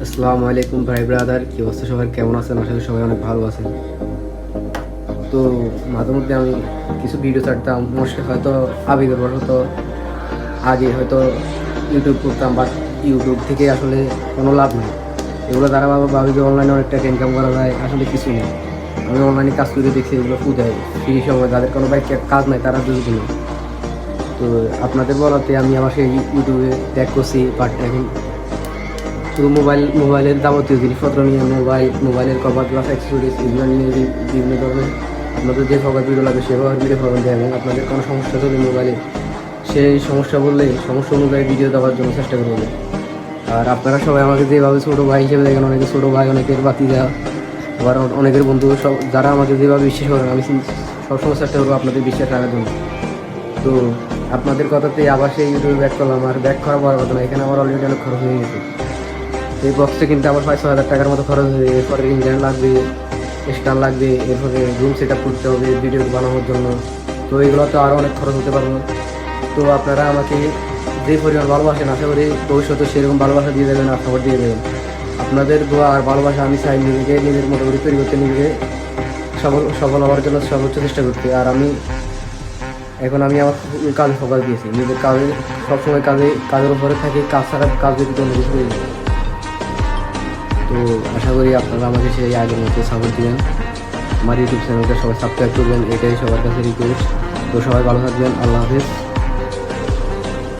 আসসালামু আলাইকুম ভাই ব্রাদার, কি অবস্থা? সবাই কেমন আছেন? আশা করি সবাই অনেক ভালো আছেন। তো মাঝে মধ্যে আমি কিছু ভিডিও ছাড়তাম, মোস্টলি হয়তো আবেগের বশত আগে হয়তো ইউটিউব করতাম, বাট ইউটিউব থেকে আসলে কোনো লাভ নেই। এগুলো দ্বারা ভাবি যে অনলাইনে অনেক টাকা ইনকাম করা যায়, আসলে কিছু নেই। আমি অনলাইনে কাজ করে দেখছি, এগুলো ফুদায় ফ্রি সময় যাদের কোনো বাইক কাজ নাই তারা দুর্গুণ। তো আপনাদের বলাতে আমি আমার সেই ইউটিউবে ব্যাক করছি, বাট এখন শুধু মোবাইলের যাবতীয় জিনিসপত্র নিয়ে মোবাইলের কভার গ্লাস অ্যাক্সেসরিজ এগুলো নিয়ে বিভিন্ন ধরনের আপনাদের যে প্রকার ভিডিও লাগবে সেভাবে ভিডিও পাবেন দেয়, এবং আপনাদের কোনো সমস্যা চলে মোবাইলে সেই সমস্যা বললে সমস্যা অনুযায়ী ভিডিও দেওয়ার জন্য চেষ্টা করবে। আর আপনারা সবাই আমাকে যেভাবে ছোটো ভাই হিসেবে দেখেন, অনেকে ছোটো ভাই, অনেকের বাতিজা, আবার অনেকের বন্ধু, সব যারা আমাকে যেভাবে বিশ্বাস করেন, আমি সবসময় চেষ্টা করবো আপনাদের বিশ্বাস রাখার জন্য। তো আপনাদের কথাতে আবার সেই ইউটিউবে ব্যাক করলাম, আর ব্যাক করা বড় কথা না, এখানে আমার অলরেডি অনেক খরচ হয়ে গেছে। এই বক্সটা কিনতে আমার 5-6 হাজার টাকার মতো খরচ হবে। এরপরে ইঞ্জিন লাগবে, স্টার লাগবে, এরপরে রুম সেট আপ করতে হবে ভিডিও বানানোর জন্য। তো এগুলো তো আরও অনেক খরচ হতে পারবো। তো আপনারা আমাকে যে পরিমাণ ভালোবাসেন, আশা করি ভবিষ্যতে সেরকম ভালোবাসা দিয়ে দেবেন আর সাপোর্ট দিয়ে দেবেন। আপনাদের দোয়া আর ভালোবাসা আমি চাই নিজেকে নিজের মতো করে তৈরি করতে, নিজেকে সফল হওয়ার জন্য সর্বোচ্চ চেষ্টা করতে। আর আমি আমার কাজে ফোকাস দিয়েছি, নিজের কাজে সবসময় কাজের উপরে থাকি, কাজ ছাড়া কাজ যদি অন্য কিছু করি। তো আশা করি আপনারা আমাকে সেই আগের মতো সাপোর্ট দিবেন। আমার ইউটিউব চ্যানেলটা সবাই সাবস্ক্রাইব করবেন, এটাই সবার কাছে রিকোয়েস্ট। তো সবাই ভালো থাকবেন, আল্লাহ হাফেজ।